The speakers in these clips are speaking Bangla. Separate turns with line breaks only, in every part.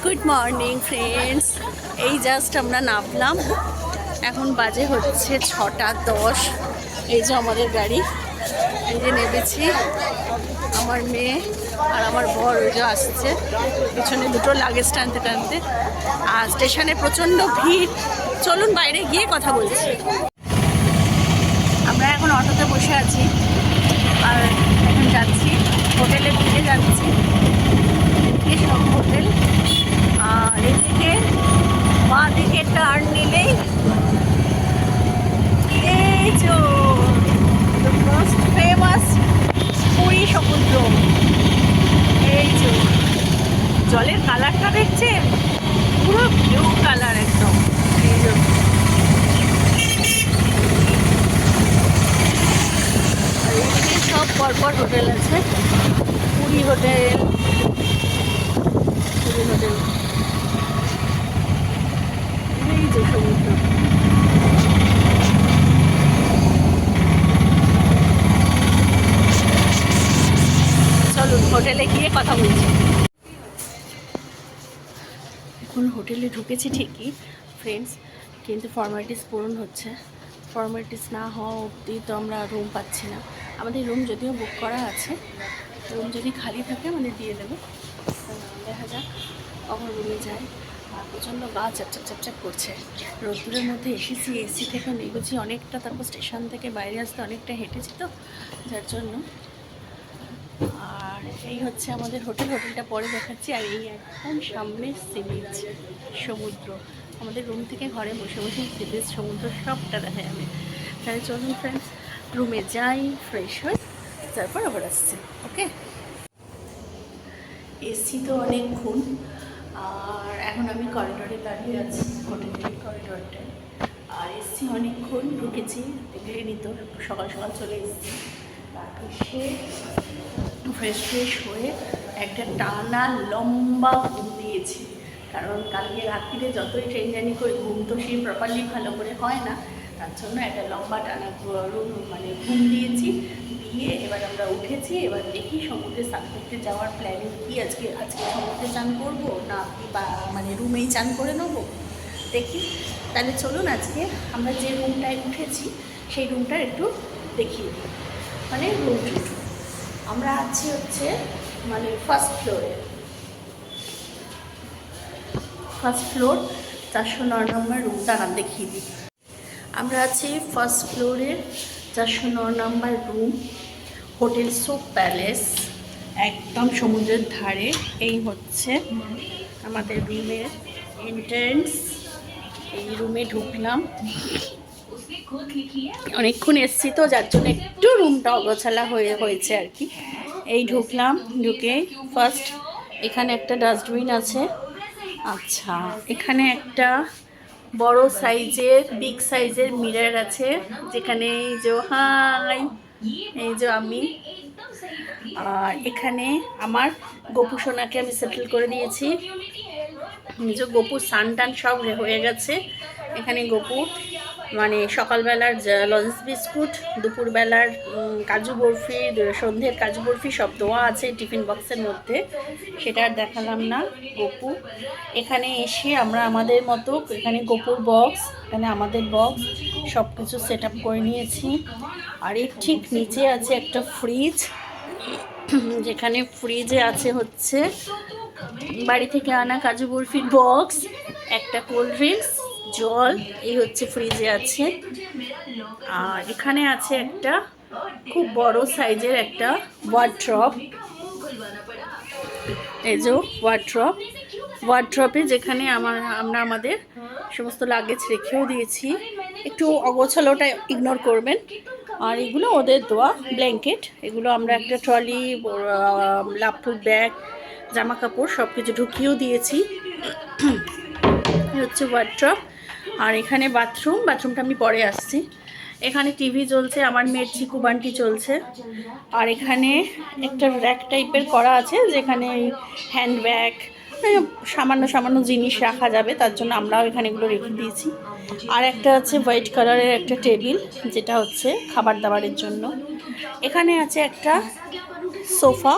গুড মর্নিং ফ্রেন্ডস, এই জাস্ট আমরা নামলাম। এখন বাজে হচ্ছে 6:10। এই যে আমাদের গাড়ি, এই যে নেমেছি। আমার মেয়ে আর আমার বর ওই যে আসছে পিছনে, দুটো লাগেজ টানতে টানতে। আর স্টেশনে প্রচণ্ড ভিড়। চলুন বাইরে গিয়ে কথা বলছি। আমরা এখন অটোতে বসে আছি আর এখন যাচ্ছি হোটেলের দিকে যাচ্ছি। সব হোটেল, আর এদিকে বাঁ দিকে টার্ন নিলেই এই যে মোস্ট ফেমাস পুরী সমুদ্র। এই যে জলের কালারটা দেখছেন, পুরো ব্লু কালার একদম। এই যে আর এদিকে সব পরপর হোটেল আছে। পুরী হোটেল, পুরী হোটেল, এই যে সমুদ্র। চলুন হোটেলে গিয়ে কথা বলছি। এখন হোটেলে ঢুকেছি ঠিকই ফ্রেন্ডস, কিন্তু ফর্মালিটিস পূরণ হচ্ছে। ফর্মালিটিস না হওয়া অবধি তো আমরা রুম পাচ্ছি না। আমাদের রুম যদিও বুক করা আছে, রুম যদি খালি থাকে আমাদের দিয়ে দেবে। দেখা যাক কখন রুমে যাই। আর প্রচণ্ড গা চ্যাপচ্যাপ চ্যাপচ্যাপ করছে। রোদ্দুরের মধ্যে এসেছি, এসি থেকে নেমেছি অনেকটা, তারপর স্টেশন থেকে বাইরে আসতে অনেকটা হেঁটেছি তো, যার জন্য। আর এই হচ্ছে আমাদের হোটেল, হোটেলটা পরে দেখাচ্ছি। আর এই একদম সামনে সি বিচ, সমুদ্র। আমাদের রুম থেকে ঘরে বসে বসে সি বিচ, সমুদ্র সবটা দেখা যাবে। তাহলে চলুন ফ্রেন্ডস রুমে যাই, ফ্রেশ হই, তারপর আবার আসছি। ওকে, এসি তো অনেকক্ষণ। আর এখন আমি করিডোরে দাঁড়িয়ে আছি, হোটেলের করিডোরটায়। আর এসি অনেকক্ষণ, ঢুকেছি দেখলেনি তো, সকাল সকাল চলে এসেছি। এসে ফ্রেশ ফ্রেশ হয়ে একটা টানা লম্বা ঘুম দিয়েছি। কারণ কালকে রাত্রিরে যতই ট্রেন জার্নি করে ঘুম তো সেই প্রপারলি ভালো করে হয় না, তার জন্য একটা লম্বা টানা ঘুম দিয়েছি। দিয়ে এবার আমরা উঠেছি। এবার দেখি সমুদ্রে স্নান করতে যাওয়ার প্ল্যানিং কি। আজকে সমুদ্রে চান করবো না বা রুমেই চান করে নেবো, দেখি। তাহলে চলুন আজকে আমরা যে রুমটায় উঠেছি সেই রুমটার একটু দেখিয়ে দিই। Room tour. আমরা আছি হচ্ছে ফার্স্ট ফ্লোরে, ফার্স্ট ফ্লোর 409 নম্বর রুমটা নাম দেখিয়ে দিই। আমরা আছি ফার্স্ট ফ্লোরের 409 নম্বর রুম, হোটেল সুপ প্যালেস, একদম সমুদ্রের ধারে। এই হচ্ছে আমাদের রুমের এন্ট্রেন্স। এই রুমে ঢুকলাম, অনেকক্ষণ এসছি তো, যার জন্য একটু রুমটা অগোছালা হয়েছে আর কি। এই ঢুকলাম, ঢুকে ফার্স্ট এখানে একটা ডাস্টবিন আছে। আচ্ছা, এখানে একটা বড় সাইজের, বিগ সাইজের মিরর আছে, যেখানে এই যে হাই, এই যে আমি। আর এখানে আমার গপু সোনাকে আমি সেটেল করে দিয়েছি। যে গপুর সান টান সব হয়ে গেছে। এখানে গপু সকালবেলার লজেন্স বিস্কুট, দুপুরবেলার কাজু বরফি, সন্ধ্যের কাজু বরফি সব দেওয়া আছে টিফিন বক্সের মধ্যে, সেটা আর দেখালাম না। গপু এখানে এসে আমরা আমাদের মতো, এখানে গপুর বক্স, এখানে আমাদের বক্স, সব কিছু সেট আপ করে নিয়েছি। আর এর ঠিক নিচে আছে একটা ফ্রিজ, যেখানে ফ্রিজে আছে হচ্ছে বাড়ি থেকে আনা কাজু বরফির বক্স, একটা কোল্ড ড্রিঙ্কস, জল, এই হচ্ছে ফ্রিজে আছে। আর এখানে আছে একটা খুব বড় সাইজের একটা ওয়ার্ড্রপ, এই যে ওয়ার্ড্রপে যেখানে আমরা আমাদের সমস্ত লাগেজ রেখেও দিয়েছি। একটু অগোছালোটা ইগনোর করবেন। আর এগুলো ওদের দেওয়া ব্ল্যাঙ্কেট, এগুলো আমরা একটা ট্রলি, লাফুট ব্যাগ, জামা কাপড় সব কিছু ঢুকিয়েও দিয়েছি। হচ্ছে ওয়ার্ড্রপ। আর এখানে বাথরুমটা আমি পরে আসছি। এখানে টিভি চলছে, আমার মেয়ের চিকু বান্টি চলছে। আর এখানে একটা র্যাক টাইপের করা আছে, যেখানে হ্যান্ডব্যাগ, সামান্য জিনিস রাখা যাবে, তার জন্য আমরাও এখানে এগুলো রেখে দিয়েছি। আর একটা আছে হোয়াইট কালারের একটা টেবিল, যেটা হচ্ছে খাবার দাবারের জন্য। এখানে আছে একটা সোফা,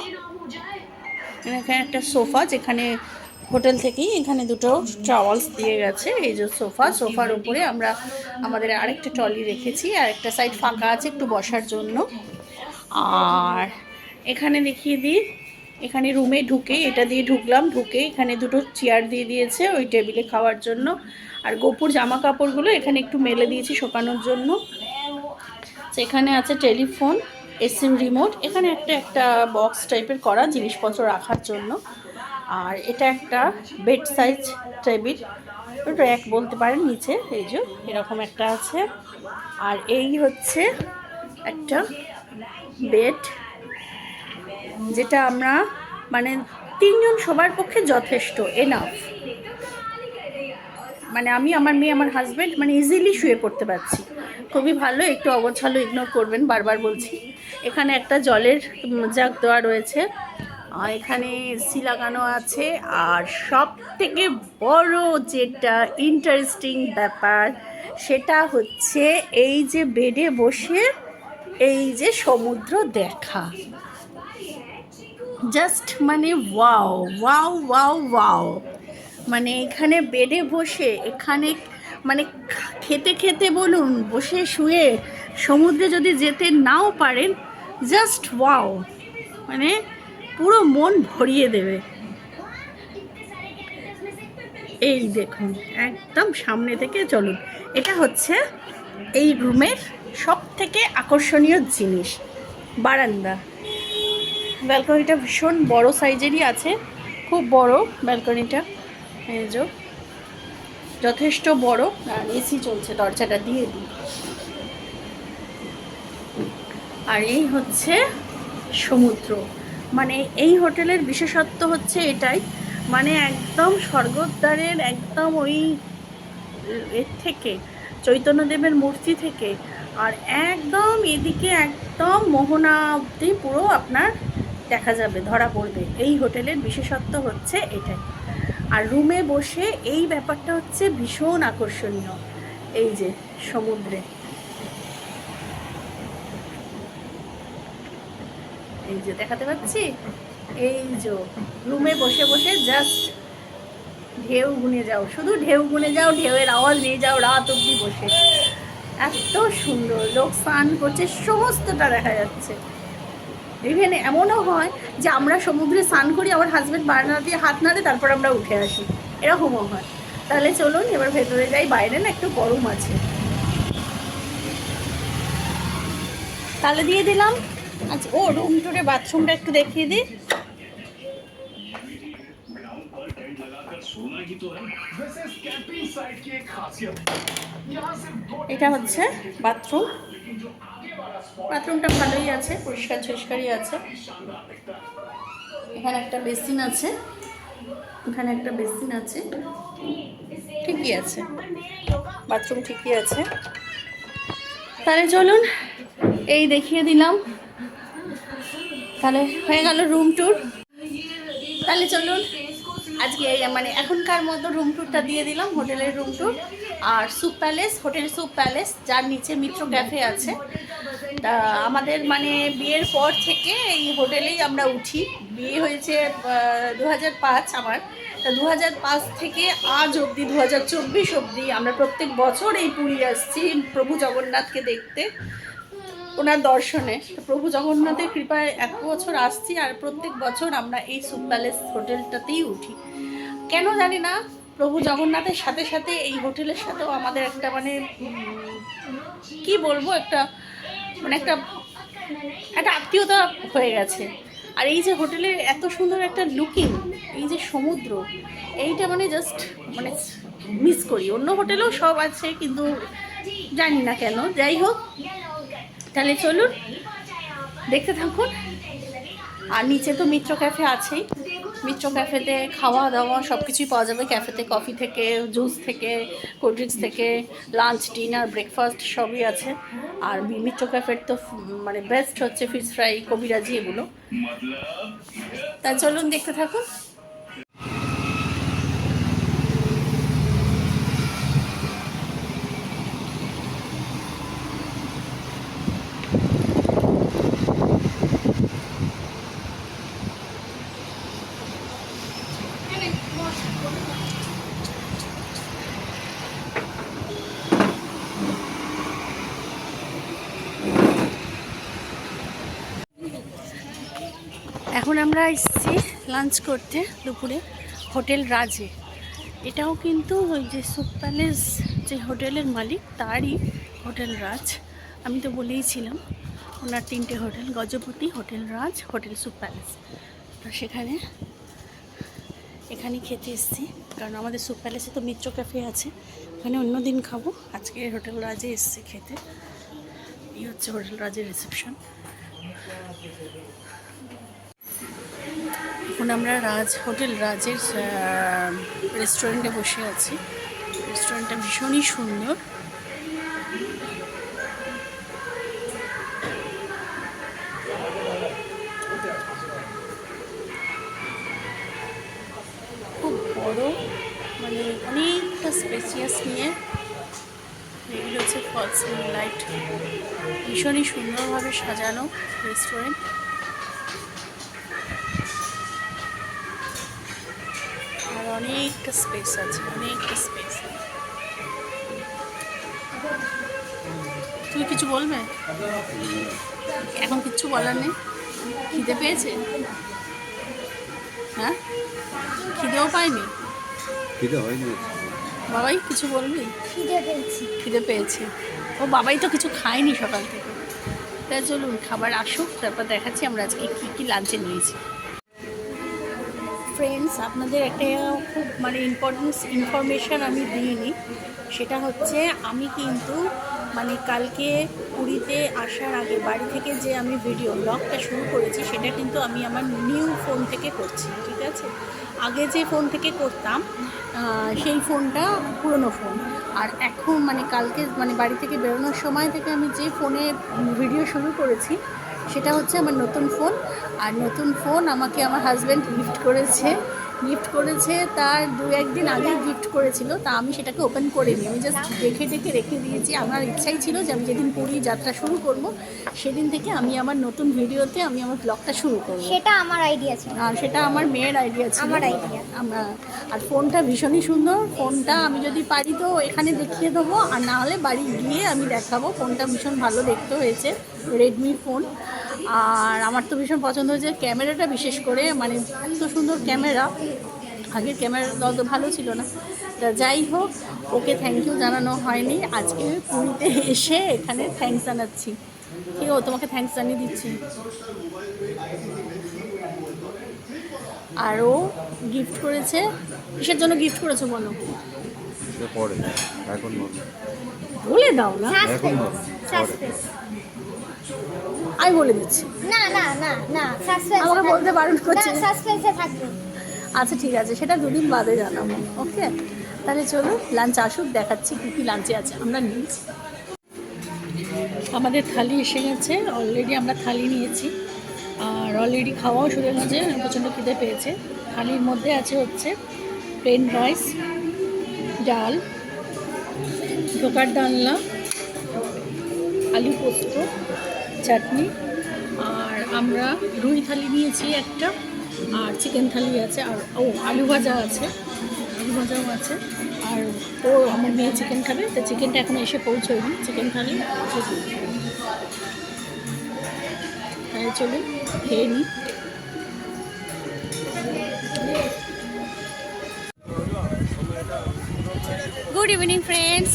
এখানে একটা সোফা, যেখানে হোটেল থেকেই এখানে দুটো টাওয়ালস দিয়ে গেছে। এই যে সোফার উপরে আমরা আমাদের আরেকটা ট্রলি রেখেছি, আর একটা সাইড ফাঁকা আছে একটু বসার জন্য। আর এখানে দেখিয়ে দিই, এখানে রুমে ঢুকে এটা দিয়ে ঢুকলাম, ঢুকে এখানে দুটো চেয়ার দিয়ে দিয়েছে ওই টেবিলে খাওয়ার জন্য। আর গোপুর জামা কাপড়গুলো এখানে একটু মেলে দিয়েছি শুকানোর জন্য। এখানে আছে টেলিফোন, এসএম রিমোট, এখানে একটা বক্স টাইপের করা জিনিসপত্র রাখার জন্য। আর এটা একটা বেড সাইজ টেবিল, র্যাক বলতে পারেন নিচে, এই যে এরকম একটা আছে। আর এই হচ্ছে একটা বেড, যেটা আমরা মানে 3 জন সবার পক্ষে যথেষ্ট, এনাফ। মানে আমি, আমার মেয়ে, আমার হাজব্যান্ড মানে ইজিলি শুয়ে পড়তে পারছি, খুবই ভালো। একটু অগোছালো ইগনোর করবেন, বারবার বলছি। এখানে একটা জলের জাগ দেওয়া রয়েছে, আর এখানে এসি লাগানো আছে। আর সব থেকে বড় যেটা ইন্টারেস্টিং ব্যাপার সেটা হচ্ছে এই যে বেডে বসে এই যে সমুদ্র দেখা, জাস্ট মানে ওয়াও ওয়াও ওয়াও ওয়াও। মানে এখানে বেডে বসে এখানে মানে খেতে খেতে বলুন, বসে শুয়ে সমুদ্রে যদি যেতে নাও পারেন, জাস্ট ওয়াও, মানে পুরো মন ভরিয়ে দেবে। এই দেখুন একদম সামনে থেকে, চলুন, এটা হচ্ছে এই রুমের সব থেকে আকর্ষণীয় জিনিস, বারান্দা। ব্যালকনিটা ভীষণ বড় সাইজেরই আছে, খুব বড় ব্যালকনিটা, এই যে যথেষ্ট বড়। আর এসি চলছে, দরজাটা দিয়ে দিই। আর এই হচ্ছে সমুদ্র। মানে এই হোটেলের বিশেষত্ব হচ্ছে এটাই, মানে একদম স্বর্গদ্বারের একদম ওই এর থেকে, চৈতন্যদেবের মূর্তি থেকে আর একদম এদিকে একদম মোহনা অবধি পুরো আপনার দেখা যাবে, ধরা পড়বে। এই হোটেলের বিশেষত্ব হচ্ছে এটাই। আর রুমে বসে এই ব্যাপারটা হচ্ছে ভীষণ আকর্ষণীয়। এই যে সমুদ্রে, এই যে দেখাতে পাচ্ছি, এই যে রুমে বসে বসে জাস্ট ঢেউ গুনে যাও, শুধু ঢেউ গুনে যাও, ঢেউয়ের আওয়াজ নিয়ে যাও রাত অবধি বসে। এত সুন্দর, লোক স্নান করছে, সমস্তটা দেখা যাচ্ছে। ইভেন এমনও হয় যে আমরা সমুদ্রে স্নান করি, আমার হাজব্যান্ড বারান্দা দিয়ে হাত নাড়ে, তারপর আমরা উঠে আসি, এরকমও হয়। তাহলে চলুন এবার ভেতরে যাই, বাইরে না একটু গরম আছে। তাহলে দিয়ে দিলাম। আচ্ছা, ও রুম টুরে বাথরুমটা একটু দেখিয়ে দিই। এটা হচ্ছে বাথরুম, বাথরুমটা ভালোই আছে, পরিষ্কার ঝরিষ্কারই আছে। এখানে একটা বেসিন আছে, এখানে একটা বেসিন আছে, ঠিকই আছে, বাথরুম ঠিকই আছে। তাহলে চলুন এই দেখিয়ে দিলাম, তাহলে হয়ে গেল রুম ট্যুর। তাহলে চলুন আজকে মানে এখনকার মতো রুম ট্যুরটা দিয়ে দিলাম, হোটেলের রুম ট্যুর। আর soup palace, hotel soup palace, যার নিচে মিত্র ক্যাফে আছে। তা আমাদের মানে বিয়ের পর থেকে এই হোটেলেই আমরা উঠি। বিয়ে হয়েছে 2005 আমার, তা 2005 থেকে আজ অবধি 2024 অবধি আমরা প্রত্যেক বছর এই পুরী আসছি প্রভু জগন্নাথকে দেখতে, ওনার দর্শনে। প্রভু জগন্নাথের কৃপায় 1 বছর আসছি, আর প্রত্যেক বছর আমরা এই স্যুপ প্যালেস হোটেলটাতেই উঠি। কেন জানি না, প্রভু জগন্নাথের সাথে সাথে এই হোটেলের সাথেও আমাদের একটা মানে কি বলবো, একটা মানে একটা আত্মীয়তা হয়ে গেছে। আর এই যে হোটেলের এত সুন্দর একটা লুকিং, এই যে সমুদ্র, এইটা মানে জাস্ট মানে মিস করি। অন্য হোটেলেও সব আছে কিন্তু জানি না কেন, যাই হোক। তাহলে চলুন দেখতে থাকুন। আর নিচে তো মিত্র ক্যাফে আছেই, মিত্র ক্যাফেতে খাওয়া দাওয়া সব কিছুই পাওয়া যাবে। ক্যাফেতে কফি থেকে, জুস থেকে, কোল্ড ড্রিঙ্কস থেকে, লাঞ্চ, ডিনার, ব্রেকফাস্ট সবই আছে। আর মিত্র ক্যাফের তো মানে বেস্ট হচ্ছে ফিশ ফ্রাই, কবিরাজি, এগুলো। তা চলুন দেখতে থাকুন। এখন আমরা এসেছি লাঞ্চ করতে দুপুরে হোটেল রাজে। এটাও কিন্তু ওই যে সুপ প্যালেস যে হোটেলের মালিক তারই হোটেল রাজ। আমি তো বলেইছিলাম ওনার 3টে হোটেল, গজপতি, হোটেল রাজ, হোটেল সুপ প্যালেস। তো এখানে খেতে এসেছি, কারণ আমাদের সুপ প্যালেসে তো মিত্র ক্যাফে আছে, ওখানে অন্য দিন খাবো। আজকে হোটেল রাজে এসেছি খেতে। এই হচ্ছে হোটেল রাজের রিসেপশন। এখন আমরা হোটেল রাজের রেস্টুরেন্টে বসে আছি। রেস্টুরেন্টটা ভীষণই সুন্দর। খুব বড়, মানে অনেকটা স্পেসিয়াস নিয়ে। এগুলো হচ্ছে ফলস লাইট, ভীষণই সুন্দরভাবে সাজানো রেস্টুরেন্ট। আর অনেকটা স্পেস আছে, অনেকটা স্পেস। তুমি কিছু বলবে? এখন কিচ্ছু বলার নেই? খিদে পেয়েছে? হ্যাঁ, খিদেও পায়নি?
খিদে হয়নি।
বাবাই কিছু বলবি? খিদে পেয়েছে। ও বাবাই তো কিছু খায়নি সকাল থেকে। তাই চলুন খাবার আসুক, তারপর দেখাচ্ছি আমরা আজকে কী কী লাঞ্চে নিয়েছি। ফ্রেন্ডস, আপনাদের একটা খুব মানে ইনফরমেশান আমি দিইনি। সেটা হচ্ছে আমি কিন্তু মানে কালকে পুরীতে আসার আগে বাড়ি থেকে যে আমি ব্লগটা শুরু করেছি সেটা কিন্তু আমি আমার নিউ ফোন থেকে করছি, ঠিক আছে? আগে যে ফোন থেকে করতাম সেই ফোনটা পুরনো ফোন। আর এখন মানে কালকে মানে বাড়ি থেকে বেরোনোর সময় থেকে আমি যে ফোনে ভিডিও শুরু করেছি সেটা হচ্ছে আমার নতুন ফোন। আর নতুন ফোন আমাকে আমার হাজব্যান্ড গিফট করেছে তার 2-1 দিন আগে গিফট করেছিল। তা আমি সেটাকে ওপেন করিনি, আমি জাস্ট রেখে দিয়েছি। আমার ইচ্ছাই ছিল যে আমি যেদিন পুরী যাত্রা শুরু করব সেদিন থেকে আমি আমার নতুন ভিডিওতে আমি আমার ব্লগটা শুরু করব।
সেটা আমার আইডিয়া ছিল।
আর সেটা আমার মেয়ের আইডিয়া ছিল।
আমার আইডিয়া।
আর ফোনটা ভীষণই সুন্দর। ফোনটা আমি যদি পারি তো এখানে দেখিয়ে দেবো, আর না হলে বাড়ি গিয়ে আমি দেখাবো। ফোনটা ভীষণ ভালো দেখতে হয়েছে, রেডমি ফোন। আর আমার তো ভীষণ পছন্দ হয়েছে ক্যামেরাটা, বিশেষ করে মানে এত সুন্দর ক্যামেরা। আগের ক্যামেরাটা অত ভালো ছিল না। তা যাই হোক, ওকে থ্যাংক ইউ জানানো হয়নি। আজকে পুরীতে এসে এখানে থ্যাঙ্কস জানাচ্ছি। ঠিক ও তোমাকে থ্যাঙ্কস জানিয়ে দিচ্ছি। আর ও গিফট করেছে। কিসের জন্য গিফট করেছো বলো? বলে দাও না। আমি বলে দিচ্ছি।
না না না না,
আমাকে বলতে বারণ করছে।
না, সাসপেন্সে থাকবে।
আচ্ছা ঠিক আছে, সেটা 2 দিন বাদে জানাবো। ওকে, তাহলে চলো লাঞ্চ আসুক, দেখাচ্ছি কী কী লাঞ্চে আছে। আমরা নিয়েছি, আমাদের থালি এসে গেছে অলরেডি। আমরা থালি নিয়েছি আর অলরেডি খাওয়াও শুরু হয়েছে। প্রচণ্ড খিদে পেয়েছে। থালির মধ্যে আছে হচ্ছে প্লেন রাইস, ডাল, ঢোকার ডালনা, আলু পোস্ত, চাটনি। আর আমরা রুই থালি নিয়েছি একটা, আর চিকেন থালি আছে, আর আলু ভাজা আছে, আলু ভাজাও আছে। আর আমার মেয়ে চিকেন খাবে, তো চিকেনটা এখন এসে পৌঁছয়নি। চিকেন থালি তাই চলুন খেয়ে নিই। গুড ইভিনিং ফ্রেন্ডস,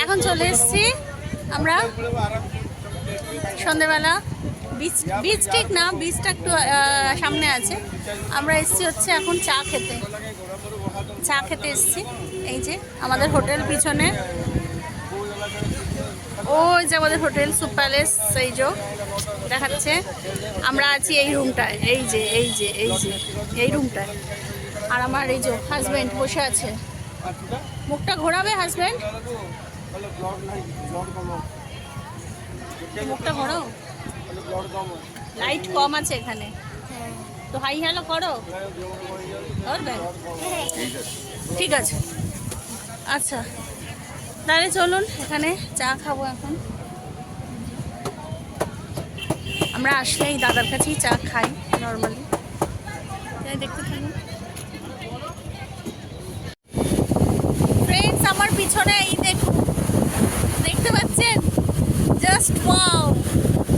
এখন চলে এসেছি আমরা সন্ধ্যেবেলা। বিচ ঠিক না, বিচটা একটু সামনে আছে। আমরা এসেছি হচ্ছে এখন চা খেতে এসেছি। এই যে আমাদের হোটেল পিছনে, ওই যে আমাদের হোটেল সুপ প্যালেস, সেই যে দেখাচ্ছে। আমরা আছি এই রুমটায়, এই রুমটায়। আর আমার এই যে হাজব্যান্ড বসে আছে। মুখটা ঘোরাবে হাজব্যান্ড, মুখটা ঘোরাও। লাইট কম আছে এখানে, তো হাই হ্যালো করো। ঠিক আছে, আচ্ছা তাহলে চলুন এখানে চা খাবো। এখন আমরা আসলেই দাদার কাছেই চা খাই নর্মালি। তাই দেখতে থাকুন।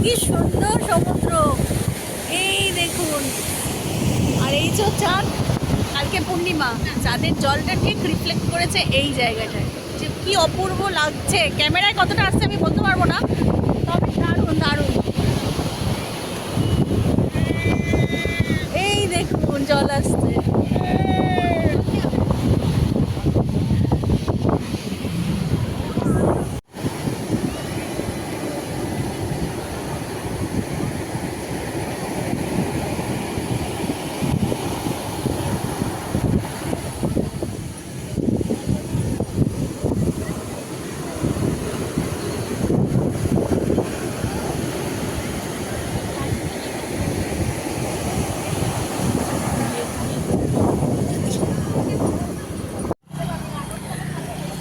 কি সুন্দর সমুদ্র, এই দেখুন। আর এই যে চাঁদ, কালকে পূর্ণিমা, চাঁদের জলটা ঠিক রিফ্লেক্ট করেছে এই জায়গাটায়, যে কি অপূর্ব লাগছে। ক্যামেরায় কতটা আসছে আমি বলতে পারবো না, তবে দারুণ দারুণ। এই দেখুন জল আসছে।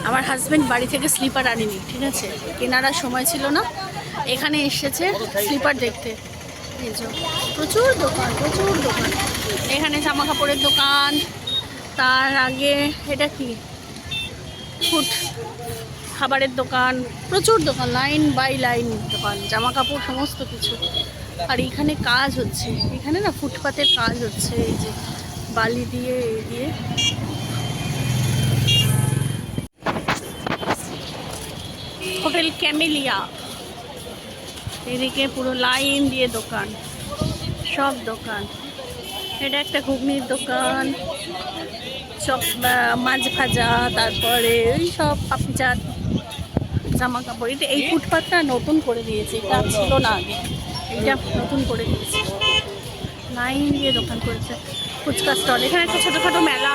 আমার হাজব্যান্ড বাড়ি থেকে স্লিপার আনেনি, ঠিক আছে, কেনার আর সময় ছিল না, এখানে এসেছে স্লিপার দেখতে। এই যে প্রচুর দোকান, প্রচুর দোকান, এখানে জামা কাপড়ের দোকান, তার আগে এটা কি ফুড খাবারের দোকান, প্রচুর দোকান, লাইন বাই লাইন দোকান, জামা কাপড় সমস্ত কিছু। আর এখানে কাজ হচ্ছে, এখানে না ফুটপাতের কাজ হচ্ছে, এই যে বালি দিয়ে এই দিয়ে। হোটেল ক্যামেলিয়া, এদিকে পুরো লাইন দিয়ে দোকান, সব দোকান। এটা একটা ঘুগনির দোকান, সব মাছ ভাজা, তারপরে ওই সব পাপড়ি চাট, জামা কাপড়। এটা এই ফুটপাথটা নতুন করে দিয়েছে, এটা ছিল না আগে, এটা নতুন করে দিয়েছে, লাইন দিয়ে দোকান করেছে। ফুচকা স্টল, এখানে একটা ছোটোখাটো মেলা,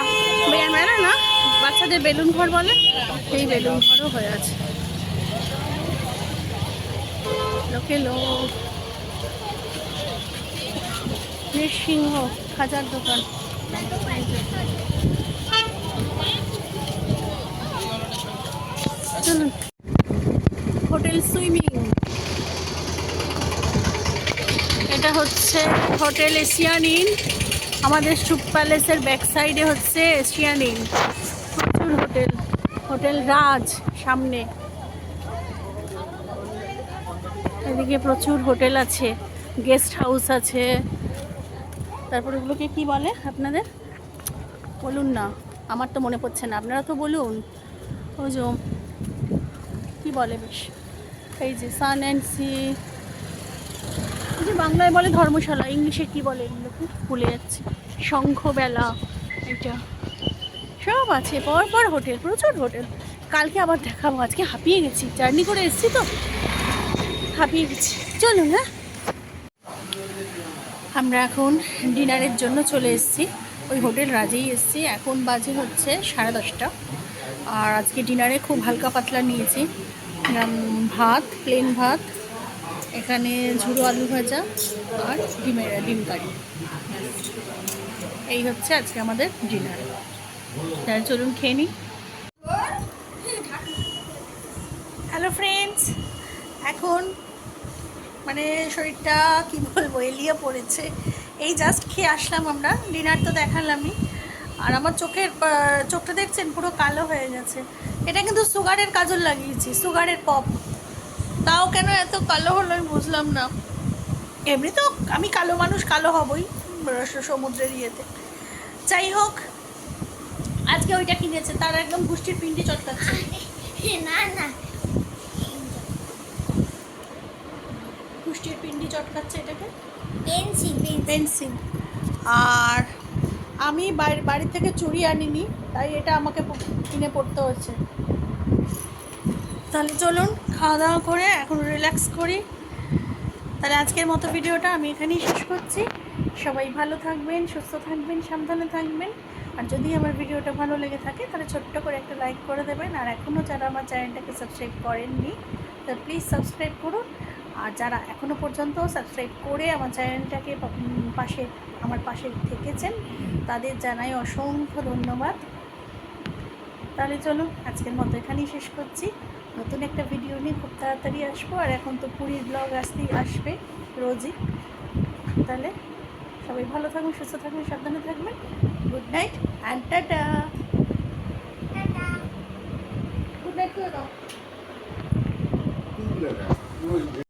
মেলা না, বাচ্চাদের বেলুন ঘর বলে, সেই বেলুন ঘরও হয়ে আছে। লোকে লোক, নৃসিংহ খাজার দোকান, চলুন। হোটেল সুইমিং, এটা হচ্ছে হোটেল এশিয়ান ইন, আমাদের সুপ প্যালেসের ব্যাক সাইডে হচ্ছে এশিয়ান ইন। প্রচুর হোটেল, হোটেল রাজ সামনে, এদিকে প্রচুর হোটেল আছে, গেস্ট হাউস আছে। তারপরে এগুলোকে কি বলে আপনাদের, বলুন না, আমার তো মনে পড়ছে না, আপনারা তো বলুন। ওই যে কী বলে বেশ, এই যে সান অ্যান্ড সি, যে বাংলায় বলে ধর্মশালা, ইংলিশে কি বলে এগুলোকে ভুলে যাচ্ছে, শঙ্খবেলা, এটা সব আছে। পর হোটেল, প্রচুর হোটেল। কালকে আবার দেখাবো, আজকে হাঁপিয়ে গেছি, জার্নি করে এসেছি তো হাঁপিয়ে গেছি। চলুন। হ্যাঁ, আমরা এখন ডিনারের জন্য চলে এসেছি, ওই হোটেল রাজেই এসেছি। এখন বাজে হচ্ছে 10:30। আর আজকে ডিনারে খুব হালকা পাতলা নিয়েছি, ভাত, প্লেন ভাত, এখানে ঝুড়ো আলু ভাজা আর ডিম কারি। এই হচ্ছে আজকে আমাদের ডিনার। তাহলে চলুন খেয়ে নিই। হ্যালো ফ্রেন্ডস, এখন মানে শরীরটা কি বলবো, এলিয়ে পড়েছে। এই জাস্ট খেয়ে আসলাম আমরা, ডিনার তো দেখালামই। আর আমার চোখটা দেখছেন পুরো কালো হয়ে গেছে। এটা কিন্তু সুগারের কাজল লাগিয়েছি, সুগারের পপ, তাও কেন এত কালো হলো আমি বুঝলাম না। এমনি তো আমি কালো মানুষ, কালো হবই সমুদ্রের ইয়েতে। যাই হোক, আজকে ওইটা কিনেছে, তার একদম গুষ্টির পিন্ডি চটকাচ্ছে।
না না,
গুষ্টির পিন্ডি চটকাচ্ছে এটাকে,
পেন্সিল।
আর আমি বাড়ি থেকে চুড়ি আনিনি, তাই এটা আমাকে কিনে পড়তে হচ্ছে। তাহলে চলুন খাওয়া দাওয়া করে এখন রিল্যাক্স করি। তাহলে আজকের মতো ভিডিওটা আমি এখানেই শেষ করছি। সবাই ভালো থাকবেন, সুস্থ থাকবেন, সাবধানে থাকবেন। আর যদি আমার ভিডিওটা ভালো লেগে থাকে তাহলে ছোট্ট করে একটা লাইক করে দেবেন। আর এখনও যারা আমার চ্যানেলটাকে সাবস্ক্রাইব করেননি তো প্লিজ সাবস্ক্রাইব করুন। আর যারা এখনও পর্যন্ত সাবস্ক্রাইব করে আমার চ্যানেলটাকে আমার পাশে থেকেছেন তাদের জানাই অসংখ্য ধন্যবাদ। তাহলে চলুন আজকের মতো এখানেই শেষ করছি। নতুন একটা ভিডিও নিয়ে খুব তাড়াতাড়ি আসবো। আর এখন তো পুরীর ব্লগ আসবে রোজই। তাহলে সবাই ভালো থাকবেন, সুস্থ থাকবেন, সাবধানে থাকবেন। Good night and tata. Good night করে দাও।